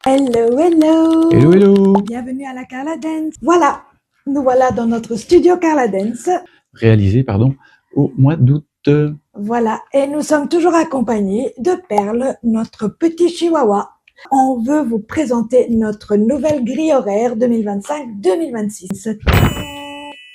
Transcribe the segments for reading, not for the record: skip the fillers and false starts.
Hello, hello! Hello, hello! Bienvenue à la Carla Dance. Voilà, nous voilà dans notre studio Carla Dance. Réalisé, au mois d'août. Voilà, et nous sommes toujours accompagnés de Perle, notre petit chihuahua. On veut vous présenter notre nouvelle grille horaire 2025-2026.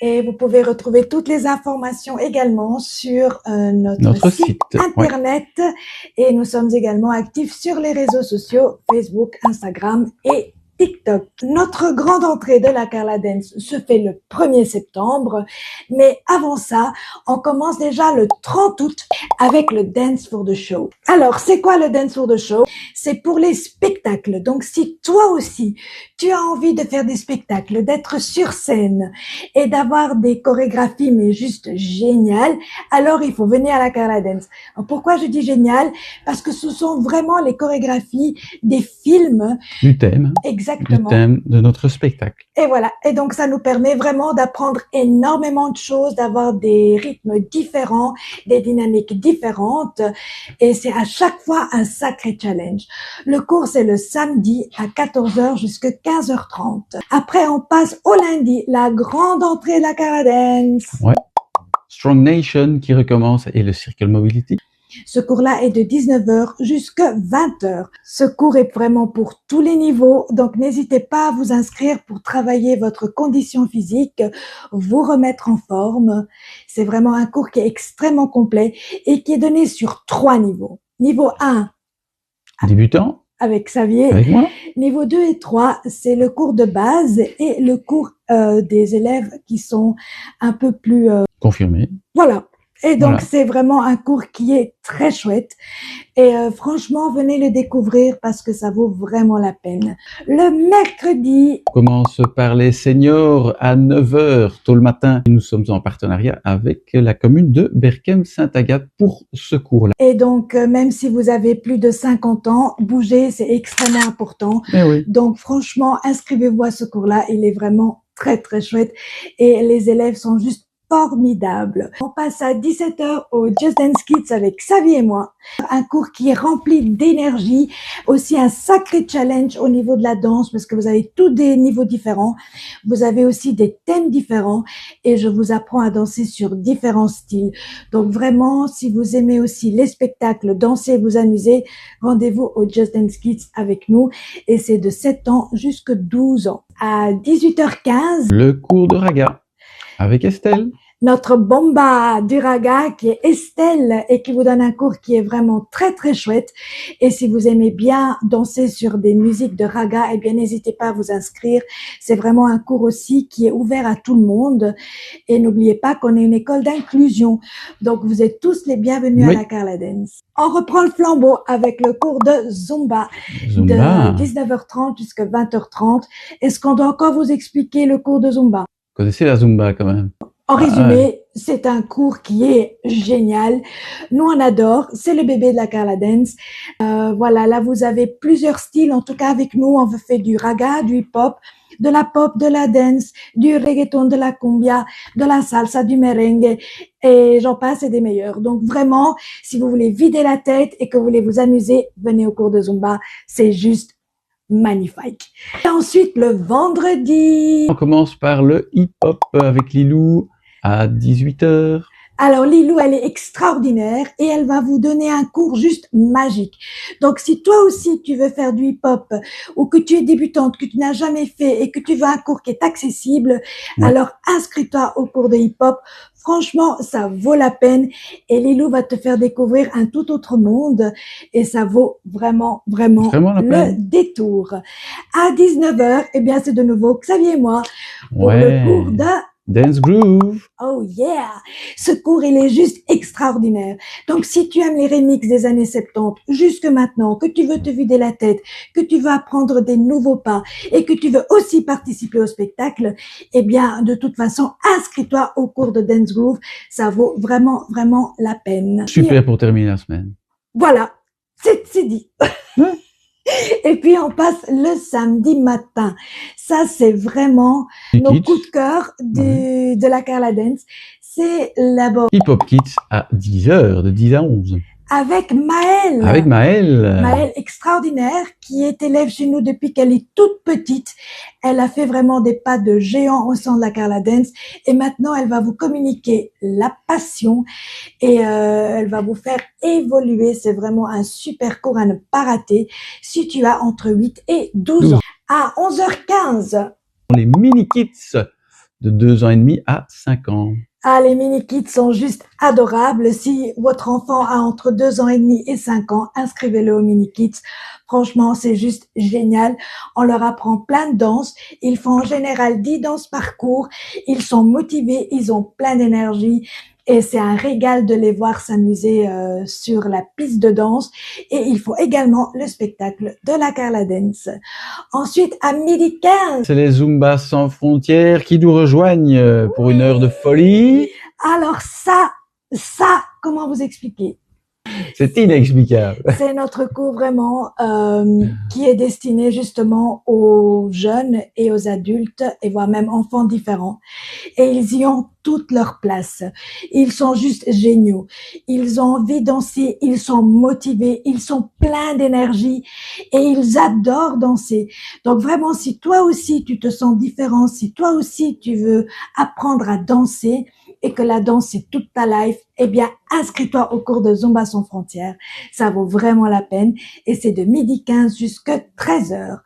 Et vous pouvez retrouver toutes les informations également sur notre site internet. Ouais. Et nous sommes également actifs sur les réseaux sociaux, Facebook, Instagram et TikTok. Notre grande entrée de la Carla Dance se fait le 1er septembre. Mais avant ça, on commence déjà le 30 août avec le Dance for the Show. Alors, c'est quoi le Dance for the Show? C'est pour les spectacles. Donc, si toi aussi, tu as envie de faire des spectacles, d'être sur scène et d'avoir des chorégraphies, mais juste géniales, alors il faut venir à la Carla Dance. Alors, pourquoi je dis génial? Parce que ce sont vraiment les chorégraphies des films. Du thème. Exactement. Du thème de notre spectacle. Et voilà. Et donc, ça nous permet vraiment d'apprendre énormément de choses, d'avoir des rythmes différents, des dynamiques différentes. Et c'est à chaque fois un sacré challenge. Le cours, c'est le samedi à 14h jusqu'à 15h30. Après, on passe au lundi, la grande entrée de la Carla Dance. Ouais. Strong Nation qui recommence et le Circle Mobility. Ce cours-là est de 19h jusqu'à 20h. Ce cours est vraiment pour tous les niveaux, donc n'hésitez pas à vous inscrire pour travailler votre condition physique, vous remettre en forme. C'est vraiment un cours qui est extrêmement complet et qui est donné sur 3 niveaux. Niveau 1, débutant, avec Xavier. Avec moi. Niveau 2 et 3, c'est le cours de base et le cours des élèves qui sont un peu plus... confirmés. Voilà. Et donc, c'est vraiment un cours qui est très chouette. Et franchement, venez le découvrir parce que ça vaut vraiment la peine. Le mercredi... On commence par les seniors à 9h tôt le matin. Nous sommes en partenariat avec la commune de Berchem-Sainte-Agathe pour ce cours-là. Et donc, même si vous avez plus de 50 ans, bouger, c'est extrêmement important. Oui. Donc, franchement, inscrivez-vous à ce cours-là. Il est vraiment très, très chouette. Et les élèves sont juste formidable. On passe à 17h au Just Dance Kids avec Xavier et moi. Un cours qui est rempli d'énergie, aussi un sacré challenge au niveau de la danse parce que vous avez tous des niveaux différents. Vous avez aussi des thèmes différents et je vous apprends à danser sur différents styles. Donc vraiment, si vous aimez aussi les spectacles, danser, vous amuser, rendez-vous au Just Dance Kids avec nous et c'est de 7 ans jusqu'à 12 ans. À 18h15, le cours de raga avec Estelle. Notre bomba du raga qui est Estelle et qui vous donne un cours qui est vraiment très très chouette. Et si vous aimez bien danser sur des musiques de raga, eh bien n'hésitez pas à vous inscrire. C'est vraiment un cours aussi qui est ouvert à tout le monde. Et n'oubliez pas qu'on est une école d'inclusion. Donc vous êtes tous les bienvenus à la Carla Dance. On reprend le flambeau avec le cours de Zumba. De 19h30 jusqu'à 20h30. Est-ce qu'on doit encore vous expliquer le cours de Zumba? Vous connaissez la Zumba quand même? En résumé, c'est un cours qui est génial. Nous, on adore. C'est le bébé de la Carla Dance. Voilà, là, vous avez plusieurs styles. En tout cas, avec nous, on fait du raga, du hip-hop, de la pop, de la dance, du reggaeton, de la cumbia, de la salsa, du merengue. Et j'en passe, et des meilleurs. Donc, vraiment, si vous voulez vider la tête et que vous voulez vous amuser, venez au cours de Zumba. C'est juste magnifique. Et ensuite, le vendredi. On commence par le hip-hop avec Lilou à 18h. Alors, Lilou, elle est extraordinaire et elle va vous donner un cours juste magique. Donc, si toi aussi, tu veux faire du hip-hop ou que tu es débutante, que tu n'as jamais fait et que tu veux un cours qui est accessible, alors inscris-toi au cours de hip-hop. Franchement, ça vaut la peine et Lilou va te faire découvrir un tout autre monde et ça vaut vraiment le détour. À 19h, eh bien, c'est de nouveau Xavier et moi pour le cours de Dance Groove. Oh yeah! Ce cours, il est juste extraordinaire. Donc, si tu aimes les remixes des années 70 jusque maintenant, que tu veux te vider la tête, que tu veux apprendre des nouveaux pas et que tu veux aussi participer au spectacle, eh bien, de toute façon, inscris-toi au cours de Dance Groove. Ça vaut vraiment la peine. Super pour terminer la semaine. Voilà. C'est dit. Et puis, on passe le samedi matin. Ça, c'est vraiment nos coups de cœur de la Carla Dance. C'est là-bas. Hip Hop Kids à 10h, de 10 à 11. avec Maëlle. Avec Maëlle. Maëlle extraordinaire, qui est élève chez nous depuis qu'elle est toute petite. Elle a fait vraiment des pas de géant au sein de la Carla Dance et maintenant elle va vous communiquer la passion et elle va vous faire évoluer. C'est vraiment un super cours à ne pas rater si tu as entre 8 et 12 ans. À 11h15. Les mini-kits de 2 ans et demi à 5 ans. Ah, les mini-kits sont juste adorables. Si votre enfant a entre 2 ans et demi et 5 ans, inscrivez-le aux mini-kits. Franchement, c'est juste génial. On leur apprend plein de danses. Ils font en général 10 danses par cours. Ils sont motivés, ils ont plein d'énergie. Et c'est un régal de les voir s'amuser sur la piste de danse. Et il faut également le spectacle de la Carla Dance. Ensuite, à 12h15. C'est les Zumba sans frontières qui nous rejoignent pour une heure de folie. Alors ça, comment vous expliquer? C'est inexplicable. C'est notre cours vraiment qui est destiné justement aux jeunes et aux adultes et voire même enfants différents. Et ils y ont toute leur place. Ils sont juste géniaux. Ils ont envie de danser, ils sont motivés, ils sont pleins d'énergie et ils adorent danser. Donc vraiment, si toi aussi tu te sens différent, si toi aussi tu veux apprendre à danser, et que la danse c'est toute ta life, eh bien, inscris-toi au cours de Zumba sans frontières. Ça vaut vraiment la peine et c'est de 12h15 jusqu'à 13h.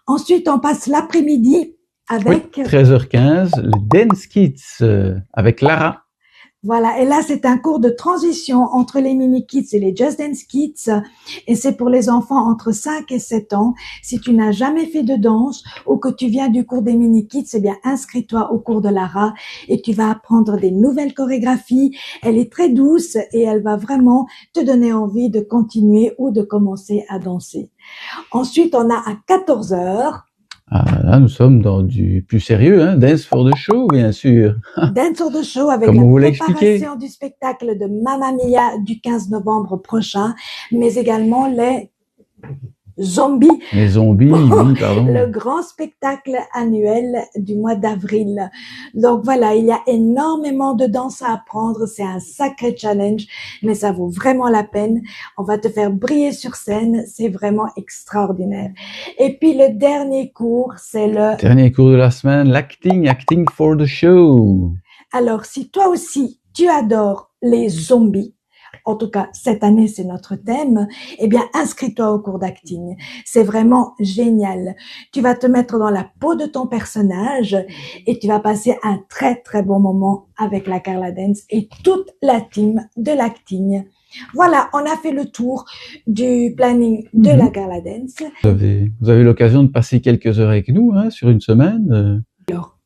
Ensuite, on passe l'après-midi avec... Oui, 13h15, le Dance Kids avec Lara. Voilà, et là, c'est un cours de transition entre les mini-kids et les Just Dance Kids. Et c'est pour les enfants entre 5 et 7 ans. Si tu n'as jamais fait de danse ou que tu viens du cours des mini-kids, eh bien, inscris-toi au cours de Lara et tu vas apprendre des nouvelles chorégraphies. Elle est très douce et elle va vraiment te donner envie de continuer ou de commencer à danser. Ensuite, on a à 14h. Ah, là, nous sommes dans du plus sérieux, hein, Dance for the Show, bien sûr. Dance for the Show avec Comme la on vous préparation du spectacle de Mamma Mia du 15 novembre prochain, mais également les zombies. Les zombies, oui, pardon. Le grand spectacle annuel du mois d'avril. Donc voilà, il y a énormément de danse à apprendre. C'est un sacré challenge, mais ça vaut vraiment la peine. On va te faire briller sur scène. C'est vraiment extraordinaire. Et puis le dernier cours, c'est le... Dernier cours de la semaine, l'acting for the show. Alors, si toi aussi, tu adores les zombies, en tout cas, cette année, c'est notre thème, eh bien, inscris-toi au cours d'acting. C'est vraiment génial. Tu vas te mettre dans la peau de ton personnage et tu vas passer un très, très bon moment avec la Carla Dance et toute la team de l'acting. Voilà, on a fait le tour du planning de la Carla Dance. Vous avez l'occasion de passer quelques heures avec nous, hein, sur une semaine. Alors,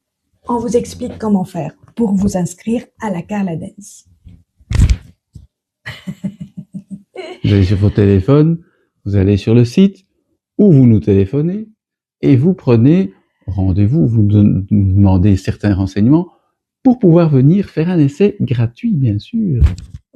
on vous explique comment faire pour vous inscrire à la Carla Dance. Vous allez sur votre téléphone, vous allez sur le site, ou vous nous téléphonez, et vous prenez rendez-vous, vous nous demandez certains renseignements pour pouvoir venir faire un essai gratuit, bien sûr.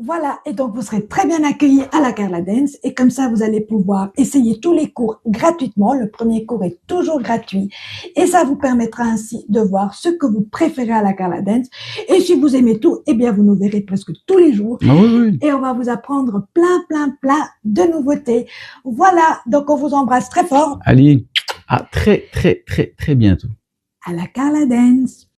Voilà, et donc vous serez très bien accueillis à la Carla Dance et comme ça vous allez pouvoir essayer tous les cours gratuitement. Le premier cours est toujours gratuit et ça vous permettra ainsi de voir ce que vous préférez à la Carla Dance. Et si vous aimez tout, eh bien vous nous verrez presque tous les jours. Ah oui. Et on va vous apprendre plein de nouveautés. Voilà, donc on vous embrasse très fort. Allez, à très bientôt. À la Carla Dance.